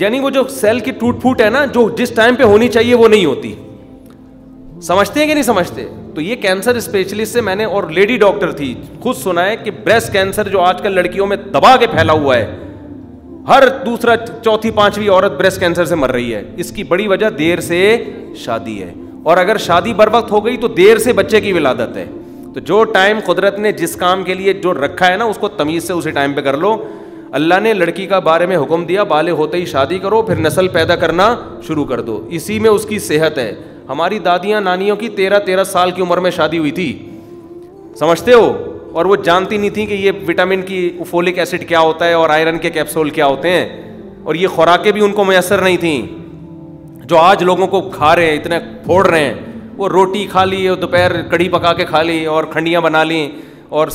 یعنی وہ جو سیل کی ٹوٹ پھوٹ ہے نا, جو جس ٹائم پہ ہونی چاہیے وہ نہیں ہوتی. سمجھتے ہیں کہ نہیں سمجھتے؟ تو یہ کینسر اسپیشلسٹ سے میں نے, اور لیڈی ڈاکٹر تھی, خود سنا ہے کہ بریسٹ کینسر جو آج کل لڑکیوں میں دبا کے پھیلا ہوا ہے, ہر دوسرا چوتھی پانچویں عورت بریسٹ کینسر سے مر رہی ہے. اس کی بڑی وجہ دیر سے شادی ہے, اور اگر شادی بر وقت ہو گئی تو دیر سے بچے کی ولادت ہے. تو جو ٹائم قدرت نے جس کام کے لیے جو رکھا ہے نا, اس کو تمیز سے اسی ٹائم پہ کر لو. اللہ نے لڑکی کا بارے میں حکم دیا, بالغ ہوتے ہی شادی کرو, پھر نسل پیدا کرنا شروع کر دو, اسی میں اس کی صحت ہے. ہماری دادیاں نانیوں کی 13 سال کی عمر میں شادی ہوئی تھی, سمجھتے ہو, اور وہ جانتی نہیں تھی کہ یہ وٹامن کی فولک ایسڈ کیا ہوتا ہے اور آئرن کے کیپسول کیا ہوتے ہیں, اور یہ خوراکیں بھی ان کو میسر نہیں تھیں جو آج لوگوں کو کھا رہے ہیں, اتنے پھوڑ رہے ہیں. وہ روٹی کھا لی, اور دوپہر کڑی پکا کے کھا لی, اور کھنڈیاں بنا لیں, اور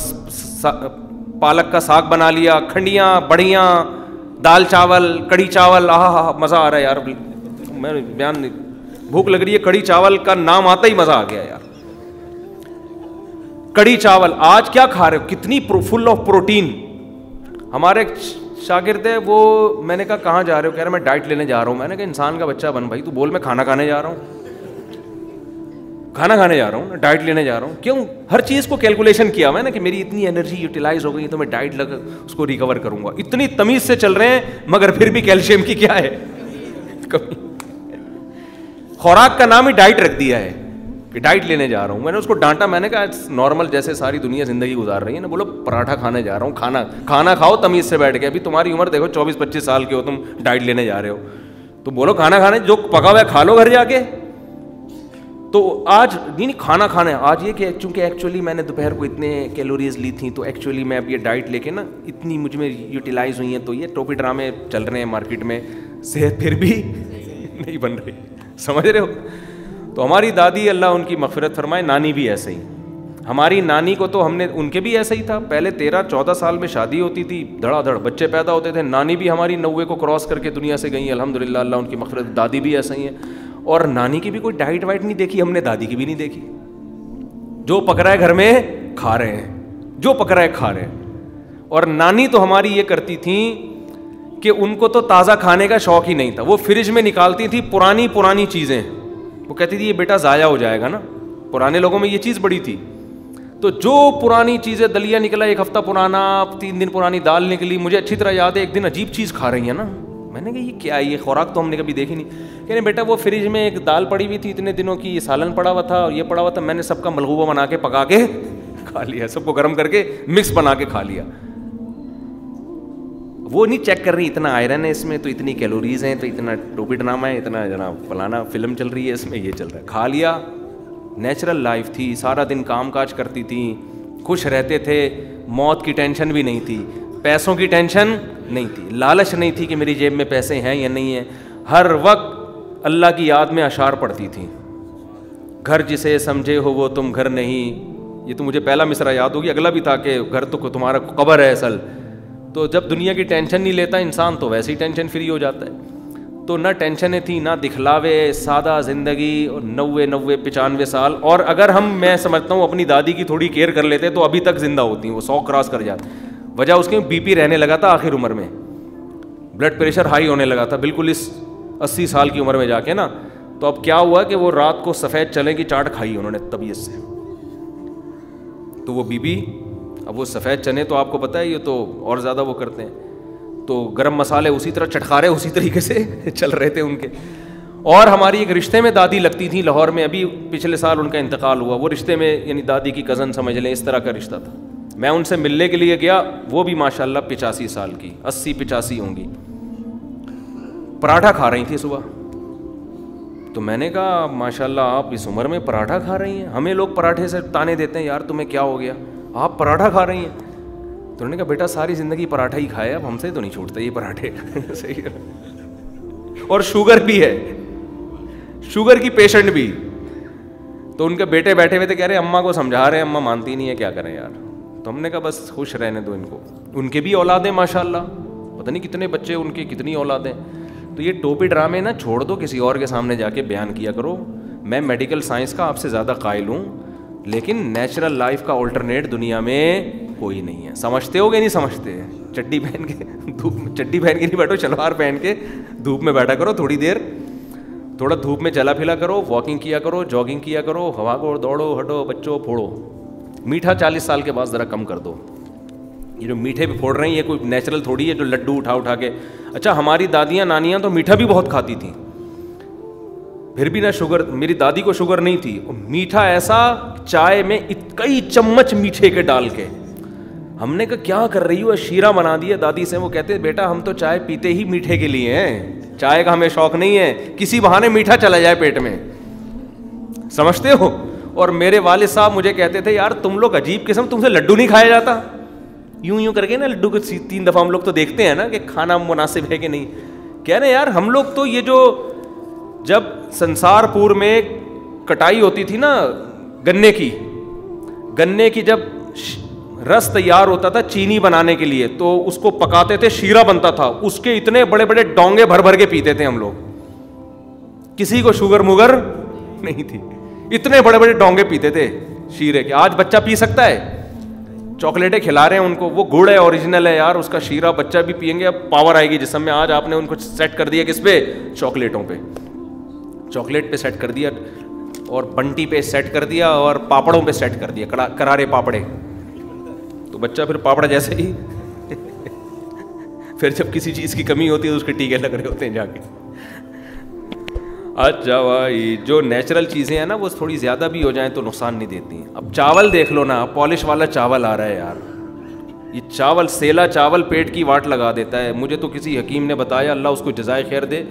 پالک کا ساگ بنا لیا, کھنڈیاں, بڑیاں, دال چاول, کڑی چاول. آہا مزہ آ رہا ہے یار, میں بیان نہیں, بھوک لگ رہی ہے, کڑی چاول کا نام آتا ہی مزہ آ گیا یار. کڑی چاول آج کیا کھا رہے ہو, کتنی فل آف پروٹین. ہمارے شاگرد ہے وہ, میں نے کہا کہاں جا رہے ہو, کہہ رہے میں ڈائٹ لینے جا رہا ہوں. میں نے کہا انسان کا بچہ بن بھائی, تو بول میں کھانا کھانے جا رہا ہوں, کھانا کھانے جا رہا ہوں, ڈائٹ لینے جا رہا ہوں. کیوں؟ ہر چیز کو کیلکولیشن کیا میں نے کہ میری اتنی انرجی یوٹیلائز ہو گئی تو میں ڈائٹ لگا اس کو ریکور کروں گا. اتنی تمیز سے چل رہے ہیں, مگر پھر بھی کیلشیم کی کیا ہے کمی. خوراک کا نام ہی ڈائٹ رکھ دیا ہے کہ ڈائٹ لینے جا رہا ہوں. میں نے اس کو ڈانٹا, میں نے کہا نارمل جیسے ساری دنیا زندگی گزار رہی ہے نا, بولو پراٹھا کھانے جا رہا ہوں. کھانا کھاؤ تمیز سے بیٹھ کے. ابھی تمہاری عمر دیکھو 24-25 سال کے ہو, تم ڈائٹ لینے جا رہے ہو, تو بولو کھانا کھانے, جو پکا ہوا ہے کھا لو گھر جا کے. تو آج نہیں کھانا کھانا ہے, آج یہ کہ چونکہ ایکچولی میں نے دوپہر کو اتنے کیلوریز لی تھیں, تو ایکچولی میں اب یہ ڈائٹ لے کے نا اتنی مجھ میں یوٹیلائز ہوئی ہیں, تو یہ ٹوپی ڈرامے چل رہے ہیں مارکیٹ میں, صحت پھر بھی نہیں بن رہی. سمجھ رہے ہو؟ تو ہماری دادی, اللہ ان کی مغفرت فرمائے, نانی بھی ایسے ہی. ہماری نانی کو تو ہم نے, ان کے بھی ایسا ہی تھا, پہلے 13-14 سال میں شادی ہوتی تھی, دھڑا دھڑ بچے پیدا ہوتے تھے. نانی بھی ہماری 90 کو کراس کر کے دنیا سے گئی, الحمدللہ, اللہ ان کی مغفرت. دادی بھی ایسا ہی ہے. اور نانی کی بھی کوئی ڈائٹ وائٹ نہیں دیکھی ہم نے, دادی کی بھی نہیں دیکھی. جو پک رہا ہے گھر میں کھا رہے ہیں, جو پک رہا ہے کھا رہے ہیں. اور نانی تو ہماری یہ کرتی تھیں کہ ان کو تو تازہ کھانے کا شوق ہی نہیں تھا, وہ فریج میں نکالتی تھی پرانی چیزیں. وہ کہتی تھی یہ بیٹا ضائع ہو جائے گا نا, پرانے لوگوں میں یہ چیز بڑی تھی. تو جو پرانی چیزیں, دلیا نکلا 1 ہفتہ پرانا, 3 دن پرانی دال نکلی. مجھے اچھی طرح یاد ہے ایک دن عجیب چیز کھا رہی ہیں نا, میں نے کہا یہ کیا ہے, یہ خوراک تو ہم نے کبھی دیکھی نہیں. کہہ رہے بیٹا وہ فریج میں ایک دال پڑی ہوئی تھی اتنے دنوں کی, یہ سالن پڑا ہوا تھا اور یہ پڑا ہوا تھا, میں نے سب کا ملغوبہ بنا کے پکا کے کھا لیا, سب کو گرم کر کے مکس بنا کے کھا لیا. وہ نہیں چیک کر رہی اتنا آئرن ہے اس میں, تو اتنی کیلوریز ہیں, تو اتنا ٹوپی ڈرامہ ہے, اتنا جناب فلانا فلم چل رہی ہے اس میں, یہ چل رہا ہے. کھا لیا. نیچرل لائف تھی, سارا دن کام کاج کرتی تھیں, خوش رہتے تھے, موت کی ٹینشن بھی نہیں تھی, پیسوں کی ٹینشن نہیں تھی, لالچ نہیں تھی کہ میری جیب میں پیسے ہیں یا نہیں ہیں. ہر وقت اللہ کی یاد میں اشعار پڑھتی تھیں. گھر جسے سمجھے ہو وہ تم گھر نہیں, یہ تو مجھے پہلا مصرع یاد ہوگی, اگلا بھی تھا کہ گھر تو تمہارا قبر ہے اصل. تو جب دنیا کی ٹینشن نہیں لیتا انسان تو ویسے ہی ٹینشن فری ہو جاتا ہے. تو نہ ٹینشنیں تھیں, نہ دکھلاوے, سادہ زندگی, اور 90-95 سال. اور اگر میں سمجھتا ہوں اپنی دادی کی تھوڑی کیئر کر لیتے تو ابھی تک زندہ ہوتی ہیں, وہ 100 کراس کر جاتی. وجہ اس کے بی پی رہنے لگا تھا آخر عمر میں, بلڈ پریشر ہائی ہونے لگا تھا بالکل اس 80 سال کی عمر میں جا کے نا. تو اب کیا ہوا کہ وہ رات کو سفید چنے کی چاٹ کھائی انہوں نے طبیعت سے, تو وہ بی پی, اب وہ سفید چنے تو آپ کو پتہ ہے یہ تو اور زیادہ وہ کرتے ہیں, تو گرم مسالے اسی طرح چٹخارے اسی طریقے سے چل رہے تھے ان کے. اور ہماری ایک رشتے میں دادی لگتی تھیں لاہور میں, ابھی پچھلے سال ان کا انتقال ہوا. وہ رشتے میں یعنی دادی کی کزن سمجھ لیں, اس طرح کا رشتہ تھا. میں ان سے ملنے کے لیے گیا, وہ بھی ماشاءاللہ 85 سال کی, 80-85 ہوں گی. پراٹھا کھا رہی تھی صبح. تو میں نے کہا ماشاءاللہ آپ اس عمر میں پراٹھا کھا رہی ہیں, ہمیں لوگ پراٹھے سے تانے دیتے ہیں یار تمہیں کیا ہو گیا, آپ پراٹھا کھا رہی ہیں. تو انہوں نے کہا بیٹا ساری زندگی پراٹھا ہی کھایا, اب ہم سے تو نہیں چھوٹتے یہ پراٹھے. صحیح ہے. اور شوگر بھی ہے, شوگر کی پیشنٹ بھی. تو ان کے بیٹے بیٹھے ہوئے تھے, کہہ رہے اماں کو سمجھا رہے ہیں, اماں مانتی نہیں ہے, کیا کریں یار. تو ہم نے کہا بس خوش رہنے دو ان کو, ان کے بھی اولادیں ماشاءاللہ, پتہ نہیں کتنے بچے ان کے, کتنی اولادیں. تو یہ ٹوپی ڈرامے نا چھوڑ دو, کسی اور کے سامنے جا کے بیان کیا کرو. میں میڈیکل سائنس کا آپ سے زیادہ قائل ہوں, لیکن نیچرل لائف کا آلٹرنیٹ دنیا میں کوئی نہیں ہے. سمجھتے ہو کہ نہیں سمجھتے ہیں؟ چڈی پہن کے دھوپ میں, چڈی پہن کے نہیں بیٹھو, شلوار پہن کے دھوپ میں بیٹھا کرو تھوڑی دیر, تھوڑا دھوپ میں چلا پھلا کرو, واکنگ کیا کرو, جاگنگ کیا کرو, ہوا کو دوڑو, ہٹو, بچوں پھوڑو. میٹھا 40 سال کے بعد ذرا کم کر دو. یہ جو میٹھے پہ پھوڑ رہے ہیں یہ کوئی نیچرل تھوڑی ہے جو لڈو اٹھا کے. اچھا ہماری دادیاں نانیاں تو میٹھا بھی بہت کھاتی تھیں, پھر بھی نہ شوگر, میری دادی کو شوگر نہیں تھی, میٹھا ایسا چائے میں کئی چمچ میٹھے کے ڈال کے. ہم نے کہا کیا کر رہی ہو, شیرہ بنا دیا دادی سے. وہ کہتے بیٹا ہم تو چائے پیتے ہی میٹھے کے لیے ہیں, چائے کا ہمیں شوق نہیں ہے, کسی بہانے میٹھا چلا جائے پیٹ میں, سمجھتے ہو. اور میرے والد صاحب مجھے کہتے تھے یار تم لوگ عجیب قسم, تم سے لڈو نہیں کھایا جاتا, یوں کر کے نا لڈو کو 3 دفعہ ہم لوگ تو دیکھتے ہیں نا کہ کھانا مناسب ہے کہ نہیں. کہہ رہے یار ہم لوگ تو یہ جو جب سنسار پور میں کٹائی ہوتی تھی نا گنے کی جب رس تیار ہوتا تھا چینی بنانے کے لیے, تو اس کو پکاتے تھے, شیرہ بنتا تھا, اس کے اتنے بڑے بڑے ڈونگے بھر کے پیتے تھے ہم لوگ. کسی کو شوگر موگر نہیں تھی, اتنے بڑے بڑے ڈونگے پیتے تھے شیرے کے. آج بچہ پی سکتا ہے, چاکلیٹیں کھلا رہے ہیں ان کو, وہ گڑ ہے اوریجنل ہے یار, اس کا شیرہ بچہ بھی پئیں گے, اب پاور آئے گی جسم میں. آج آپ نے ان کو سیٹ کر دیا کس پہ, چاکلیٹوں پہ, چاکلیٹ پہ سیٹ کر دیا, اور بنٹی پہ سیٹ کر دیا, اور پاپڑوں پہ سیٹ کر دیا, کرارے پاپڑے, تو بچہ پھر پاپڑ جیسے ہی پھر جب کسی چیز کی کمی ہوتی ہے تو اس کے ٹیکے لگ رہے ہوتے ہیں جا کے. اچھا بھائی جو نیچرل چیزیں ہیں نا وہ تھوڑی زیادہ بھی ہو جائیں تو نقصان نہیں دیتی. اب چاول دیکھ لو نا, پالش والا چاول آ رہا ہے یار, یہ چاول سیلا چاول پیٹ کی واٹ لگا دیتا ہے. مجھے تو کسی حکیم نے بتایا, اللہ اس کو جزائے خیر دے,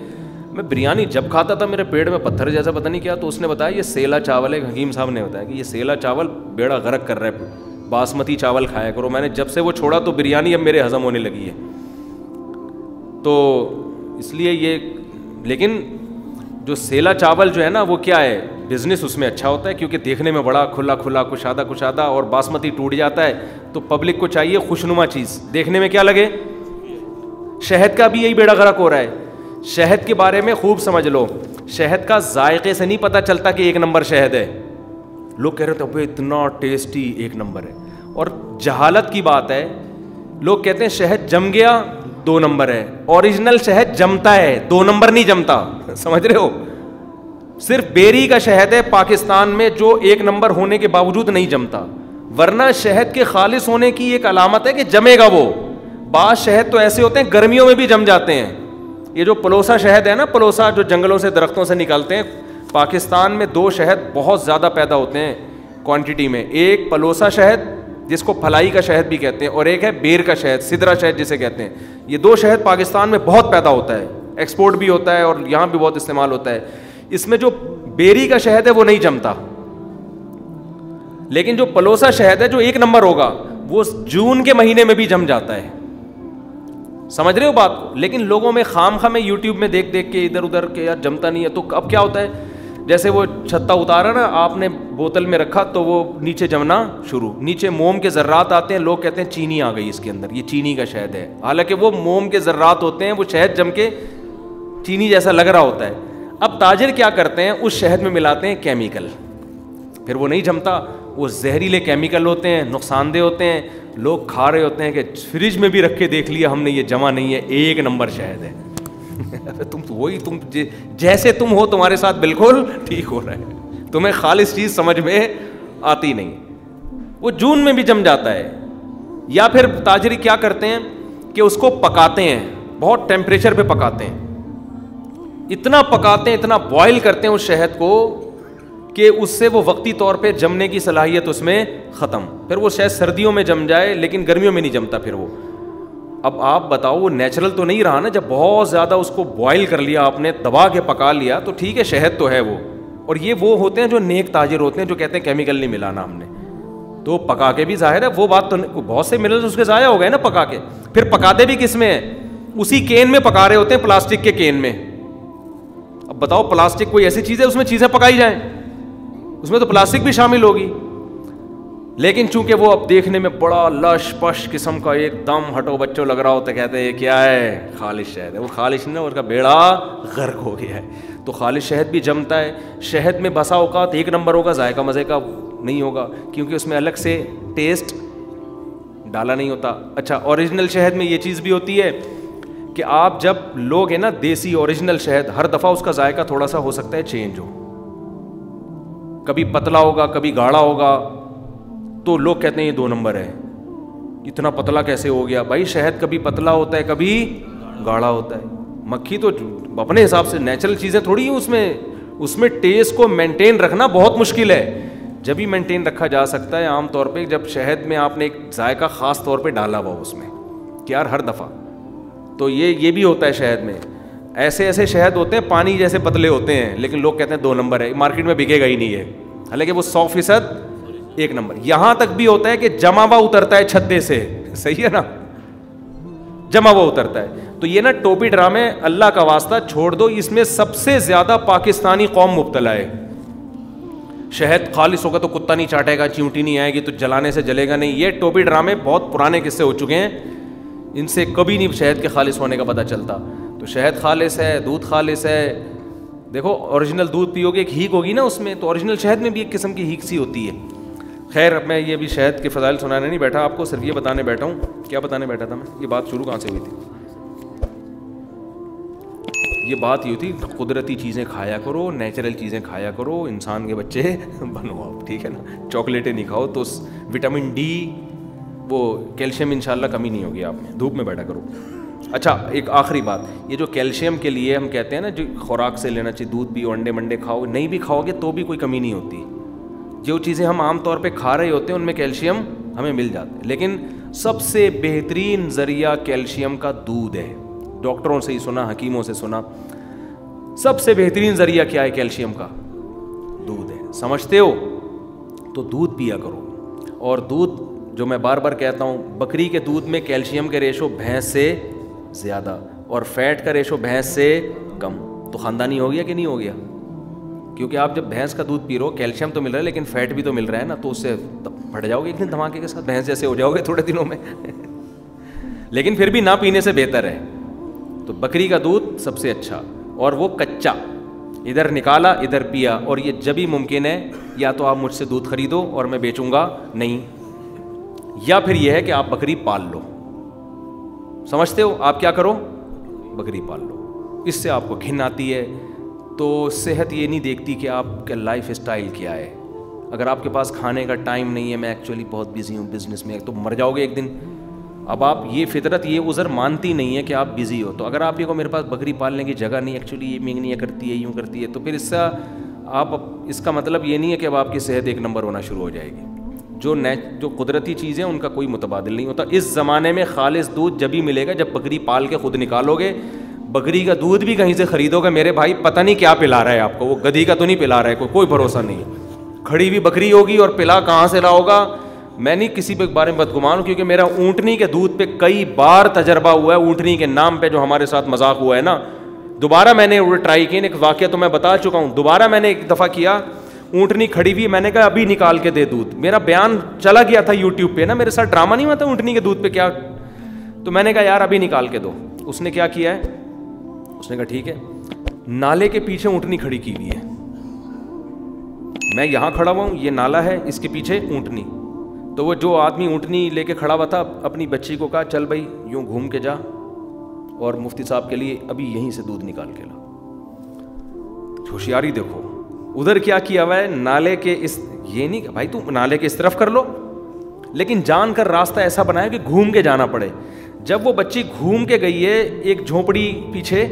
میں بریانی جب کھاتا تھا میرے پیٹ میں پتھر جیسا پتہ نہیں کیا, تو اس نے بتایا یہ سیلا چاول ہے. حکیم صاحب نے بتایا کہ یہ سیلا چاول بیڑا غرق کر رہا ہے, باسمتی چاول کھایا کرو. میں نے جب سے وہ چھوڑا تو بریانی اب میرے ہضم ہونے لگی ہے. تو اس لیے یہ, لیکن جو سیلا چاول جو ہے نا وہ کیا ہے, بزنس اس میں اچھا ہوتا ہے کیونکہ دیکھنے میں بڑا کھلا کشادہ, اور باسمتی ٹوٹ جاتا ہے تو پبلک کو چاہیے خوشنما چیز دیکھنے میں کیا لگے. شہد کا بھی یہی بیڑا غرق ہو رہا ہے. شہد کے بارے میں خوب سمجھ لو, شہد کا ذائقے سے نہیں پتہ چلتا کہ 1 نمبر شہد ہے. لوگ کہہ رہے تھے ابے اتنا ٹیسٹی 1 نمبر ہے, اور جہالت کی بات ہے. لوگ کہتے ہیں شہد جم گیا 2 نمبر ہے, اوریجنل شہد جمتا ہے, 2 نمبر نہیں جمتا, سمجھ رہے ہو. صرف بیری کا شہد ہے پاکستان میں جو 1 نمبر ہونے کے باوجود نہیں جمتا, ورنہ شہد کے خالص ہونے کی ایک علامت ہے کہ جمے گا وہ. بعض شہد تو ایسے ہوتے ہیں گرمیوں میں بھی جم جاتے ہیں. یہ جو پلوسا شہد ہے نا, پلوسا جو جنگلوں سے درختوں سے نکالتے ہیں, پاکستان میں 2 شہد بہت زیادہ پیدا ہوتے ہیں کوانٹٹی میں. ایک پلوسا شہد جس کو پھلائی کا شہد بھی کہتے ہیں, اور ایک ہے بیر کا شہد, سدرا شہد جسے کہتے ہیں. یہ 2 شہد پاکستان میں بہت پیدا ہوتا ہے, ایکسپورٹ بھی ہوتا ہے اور یہاں بھی بہت استعمال ہوتا ہے. اس میں جو بیری کا شہد ہے وہ نہیں جمتا, لیکن جو پلوسا شہد ہے جو 1 نمبر ہوگا وہ جون کے مہینے میں بھی جم جاتا ہے. سمجھ رہے ہو بات کو. لیکن لوگوں میں خام میں یوٹیوب میں دیکھ کے ادھر ادھر کہ یار جمتا نہیں ہے. تو اب کیا ہوتا ہے, جیسے وہ چھتا اتارا نا آپ نے, بوتل میں رکھا تو وہ نیچے جمنا شروع, نیچے موم کے ذرات آتے ہیں, لوگ کہتے ہیں چینی آ گئی اس کے اندر, یہ چینی کا شہد ہے. حالانکہ وہ موم کے ذرات ہوتے ہیں, وہ شہد جم کے چینی جیسا لگ رہا ہوتا ہے. اب تاجر کیا کرتے ہیں, اس شہد میں ملاتے ہیں کیمیکل, پھر وہ نہیں جمتا. وہ زہریلے کیمیکل ہوتے ہیں, نقصان دہ ہوتے ہیں. لوگ کھا رہے ہوتے ہیں کہ فریج میں بھی رکھ کے دیکھ لیا ہم نے, یہ جمع نہیں ہے, 1 نمبر شہد ہے. تم جیسے تم ہو تمہارے ساتھ بالکل ٹھیک ہو رہا ہے, تمہیں خالص چیز سمجھ میں آتی نہیں. وہ جون میں بھی جم جاتا ہے. یا پھر تاجری کیا کرتے ہیں کہ اس کو پکاتے ہیں, بہت ٹیمپریچر پہ پکاتے ہیں, اتنا پکاتے ہیں, اتنا بوائل کرتے ہیں اس شہد کو کہ اس سے وہ وقتی طور پہ جمنے کی صلاحیت اس میں ختم. پھر وہ شاید سردیوں میں جم جائے لیکن گرمیوں میں نہیں جمتا پھر وہ. اب آپ بتاؤ وہ نیچرل تو نہیں رہا نا, جب بہت زیادہ اس کو بوائل کر لیا آپ نے, دبا کے پکا لیا تو ٹھیک ہے شہد تو ہے وہ. اور یہ وہ ہوتے ہیں جو نیک تاجر ہوتے ہیں جو کہتے ہیں کیمیکل نہیں ملانا ہم نے, تو پکا کے بھی ظاہر ہے وہ بات تو بہت سے منرلز اس کے ضائع ہو گئے نا پکا کے. پھر پکاتے بھی کس میں ہیں, اسی کین میں پکا رہے ہوتے ہیں, پلاسٹک کے کین میں. اب بتاؤ پلاسٹک کوئی ایسی چیز ہے اس میں چیزیں پکائی جائیں, اس میں تو پلاسٹک بھی شامل ہوگی. لیکن چونکہ وہ اب دیکھنے میں بڑا لش پش قسم کا ایک دم ہٹو بچوں لگ رہا ہوتا ہے, کہتے ہیں کیا ہے, خالص شہد ہے. وہ خالص نہیں, اس کا بیڑا غرق ہو گیا ہے. تو خالص شہد بھی جمتا ہے. شہد میں بسا اوقات 1 نمبر ہوگا, ذائقہ مزے کا نہیں ہوگا کیونکہ اس میں الگ سے ٹیسٹ ڈالا نہیں ہوتا. اچھا, اوریجنل شہد میں یہ چیز بھی ہوتی ہے کہ آپ جب لوگ ہیں نا دیسی اوریجنل شہد, ہر دفعہ اس کا ذائقہ تھوڑا سا ہو سکتا ہے چینج ہو, کبھی پتلا ہوگا کبھی گاڑھا ہوگا, تو لوگ کہتے ہیں یہ 2 نمبر ہے, اتنا پتلا کیسے ہو گیا. بھائی شہد کبھی پتلا ہوتا ہے کبھی گاڑھا ہوتا ہے. مکھی تو اپنے حساب سے نیچرل چیزیں تھوڑی ہیں, اس میں ٹیسٹ کو مینٹین رکھنا بہت مشکل ہے. جب ہی مینٹین رکھا جا سکتا ہے عام طور پہ جب شہد میں آپ نے ایک ذائقہ خاص طور پہ ڈالا ہوا اس میں, کہ یار ہر دفعہ. تو یہ بھی ہوتا ہے شہد میں. ایسے شہد ہوتے ہیں پانی جیسے پتلے ہوتے ہیں, لیکن لوگ کہتے ہیں 2 نمبر ہے, مارکیٹ میں بکے گا ہی نہیں ہے, حالانکہ وہ 100% 1 نمبر. یہاں تک بھی ہوتا ہے کہ جمع ہوا اترتا ہے چھتے سے, صحیح ہے نا, جمع ہوا اترتا ہے. تو یہ نا ٹوپی ڈرامے اللہ کا واسطہ چھوڑ دو, اس میں سب سے زیادہ پاکستانی قوم مبتلا ہے. شہد خالص ہوگا تو کتا نہیں چاٹے گا, چیونٹی نہیں آئے گی تو جلانے سے جلے گا نہیں. یہ ٹوپی ڈرامے بہت پرانے قصے ہو چکے ہیں, ان سے کبھی نہیں شہد کے خالص ہونے کا پتہ چلتا. تو شہد خالص ہے, دودھ خالص ہے. دیکھو اوریجنل دودھ پیو گے ایک ہیک ہوگی نا اس میں, تو اوریجنل شہد میں بھی ایک قسم کی ہیک سی ہوتی ہے. خیر, اب میں یہ بھی شہد کے فضائل سنانے نہیں بیٹھا آپ کو, صرف یہ بتانے بیٹھا ہوں. کیا بتانے بیٹھا تھا میں, یہ بات شروع کہاں سے ہوئی تھی؟ یہ بات یہ تھی قدرتی چیزیں کھایا کرو, نیچرل چیزیں کھایا کرو, انسان کے بچے بنو آپ, ٹھیک ہے نا. چاکلیٹیں نہیں کھاؤ تو وٹامن ڈی وہ کیلشیم انشاءاللہ کمی نہیں ہوگی آپ میں, دھوپ میں بیٹھا کرو. اچھا, ایک آخری بات, یہ جو کیلشیم کے لیے ہم کہتے ہیں نا جو خوراک سے لینا چاہیے, دودھ پیو, انڈے منڈے کھاؤ, نہیں بھی کھاؤ گے تو بھی کوئی کمی نہیں ہوتی. جو چیزیں ہم عام طور پہ کھا رہے ہوتے ہیں ان میں کیلشیم ہمیں مل جاتا ہے, لیکن سب سے بہترین ذریعہ کیلشیم کا دودھ ہے. ڈاکٹروں سے ہی سنا, حکیموں سے سنا, سب سے بہترین ذریعہ کیا ہے کیلشیم کا؟ دودھ ہے. سمجھتے ہو؟ تو دودھ پیا کرو. اور دودھ جو میں بار بار کہتا ہوں, بکری کے دودھ میں کیلشیم کے ریشو بھینس سے زیادہ اور فیٹ کا ریشو بھینس سے کم. تو خاندانی ہو گیا کہ نہیں ہو گیا؟ کیونکہ آپ جب بھینس کا دودھ پی رہے ہو, کیلشیم تو مل رہا ہے لیکن فیٹ بھی تو مل رہا ہے نا, تو اس سے پھٹ جاؤ گے ایک دن دھماکے کے ساتھ, بھینس جیسے ہو جاؤ گے تھوڑے دنوں میں. لیکن پھر بھی نہ پینے سے بہتر ہے. تو بکری کا دودھ سب سے اچھا, اور وہ کچا, ادھر نکالا ادھر پیا. اور یہ جب ہی ممکن ہے, یا تو آپ مجھ سے دودھ خریدو اور میں بیچوں گا نہیں, یا پھر یہ ہے کہ آپ بکری پال لو. سمجھتے ہو؟ آپ کیا کرو, بکری پال لو. اس سے آپ کو گھن آتی ہے. تو صحت یہ نہیں دیکھتی کہ آپ کا لائف اسٹائل کیا ہے. اگر آپ کے پاس کھانے کا ٹائم نہیں ہے, میں ایکچولی بہت بزی ہوں بزنس میں, تو مر جاؤ گے ایک دن. اب آپ یہ فطرت یہ عذر مانتی نہیں ہے کہ آپ بزی ہو. تو اگر آپ یہ کو میرے پاس بکری پالنے کی جگہ نہیں, ایکچولی یہ مینگنیاں کرتی ہے, یوں کرتی ہے, تو پھر اس کا مطلب یہ نہیں ہے کہ اب آپ کی صحت 1 نمبر ہونا شروع ہو جائے گی. جو قدرتی چیزیں ان کا کوئی متبادل نہیں ہوتا. اس زمانے میں خالص دودھ جب ہی ملے گا جب بکری پال کے خود نکالو گے. بکری کا دودھ بھی کہیں سے خریدو گے میرے بھائی, پتہ نہیں کیا پلا رہا ہے آپ کو, وہ گدھی کا تو نہیں پلا رہا ہے, کوئی بھروسہ نہیں ہے. کھڑی ہوئی بکری ہوگی اور پلا کہاں سے رہا ہوگا. میں نہیں کسی کے بارے میں بدگمان ہوں, کیونکہ میرا اونٹنی کے دودھ پہ کئی بار تجربہ ہوا ہے. اونٹنی کے نام پہ جو ہمارے ساتھ مذاق ہوا ہے نا, دوبارہ میں نے ٹرائی کی. ایک واقعہ تو میں بتا چکا ہوں, دوبارہ میں نے ایک دفعہ کیا. اونٹنی کھڑی ہوئی, میں نے کہا ابھی نکال کے دے دودھ. میرا بیان چلا گیا تھا یوٹیوب پہ نا, میرے ساتھ ڈرامہ نہیں ہوا تھا اونٹنی کے دودھ پہ کیا. تو میں نے کہا یار ابھی نکال کے دو. اس نے کیا کیا ہے, اس نے کہا ٹھیک ہے. نالے کے پیچھے اونٹنی کھڑی کی ہوئی ہے, میں یہاں کھڑا ہوا ہوں, یہ نالا ہے, اس کے پیچھے اونٹنی. تو وہ جو آدمی اونٹنی لے کے کھڑا ہوا تھا, اپنی بچی کو کہا چل بھائی یوں گھوم کے جا اور مفتی صاحب کے لیے ابھی یہیں سے دودھ نکال کے لا. ہوشیاری دیکھو, ادھر کیا کیا ہوا ہے, نالے کے اس, یہ نہیں کہ بھائی تم نالے کے اس طرف کر لو, لیکن جان کر راستہ ایسا بنایا کہ گھوم کے جانا پڑے. جب وہ بچی گھوم کے گئی ہے ایک جھونپڑی پیچھے,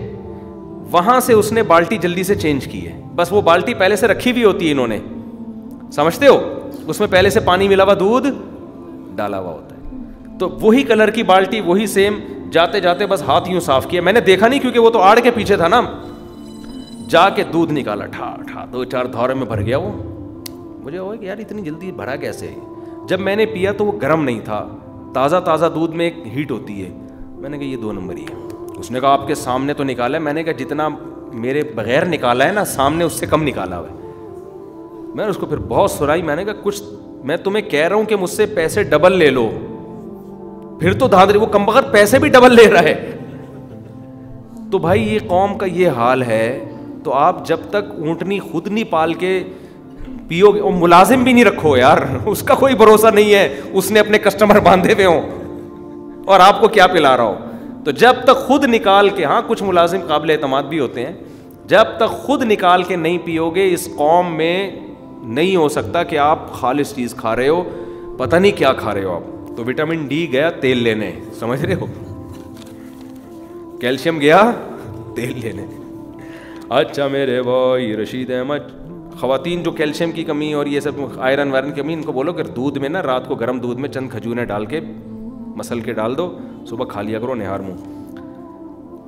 وہاں سے اس نے بالٹی جلدی سے چینج کی ہے. بس وہ بالٹی پہلے سے رکھی ہوئی ہوتی ہے انہوں نے, سمجھتے ہو, اس میں پہلے سے پانی ملا ہوا دودھ ڈالا ہوا ہوتا ہے. تو وہی کلر کی بالٹی, وہی سیم, جاتے جاتے بس ہاتھ یوں صاف کیا. میں نے دیکھا نہیں کیونکہ وہ تو آڑ کے پیچھے تھا نا, جا کے دودھ نکالا, ٹھا ٹھا 2-4 دھورے میں بھر گیا وہ. مجھے ہوا کہ یار اتنی جلدی بھرا کیسے. جب میں نے پیا تو وہ گرم نہیں تھا, تازہ تازہ دودھ میں ایک ہیٹ ہوتی ہے. میں نے کہا یہ 2 نمبر ہی ہے. اس نے کہا آپ کے سامنے تو نکالا ہے. میں نے کہا جتنا میرے بغیر نکالا ہے نا, سامنے اس سے کم نکالا ہوا ہے. میں نے اس کو پھر بہت سرائی. میں نے کہا کچھ, میں تمہیں کہہ رہا ہوں کہ مجھ سے پیسے ڈبل لے لو, پھر تو دھاندلی. وہ کم بغیر پیسے بھی ڈبل لے رہا ہے. تو بھائی یہ قوم کا یہ حال ہے. تو آپ جب تک اونٹنی خود نہیں پال کے پیو گے, ملازم بھی نہیں رکھو یار, اس کا کوئی بھروسہ نہیں ہے, اس نے اپنے کسٹمر باندھے ہوئے ہوں اور آپ کو کیا پلا رہا ہو. تو جب تک خود نکال کے, ہاں کچھ ملازم قابل اعتماد بھی ہوتے ہیں, جب تک خود نکال کے نہیں پیو گے اس قوم میں نہیں ہو سکتا کہ آپ خالص چیز کھا رہے ہو, پتہ نہیں کیا کھا رہے ہو آپ. تو وٹامن ڈی گیا تیل لینے, سمجھ رہے ہو, کیلشیم گیا تیل لینے. اچھا میرے بھائی رشید احمد, خواتین جو کیلشیم کی کمی اور یہ سب آئرن وائرن کی کمی, ان کو بولو کہ دودھ میں نا رات کو گرم دودھ میں چند کھجوریں ڈال کے مسل کے ڈال دو, صبح کھا لیا کرو نہار منہ,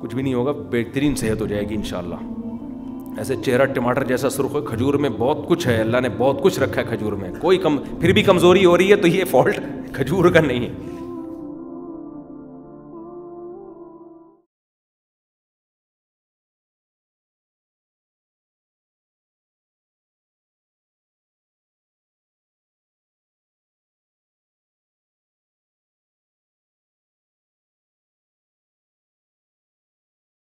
کچھ بھی نہیں ہوگا, بہترین صحت ہو جائے گی انشاءاللہ. ایسے چہرہ ٹماٹر جیسا سرخ ہو, کھجور میں بہت کچھ ہے, اللہ نے بہت کچھ رکھا ہے کھجور میں, کوئی پھر بھی کمزوری ہو رہی ہے تو یہ فالٹ کھجور کا نہیں ہے.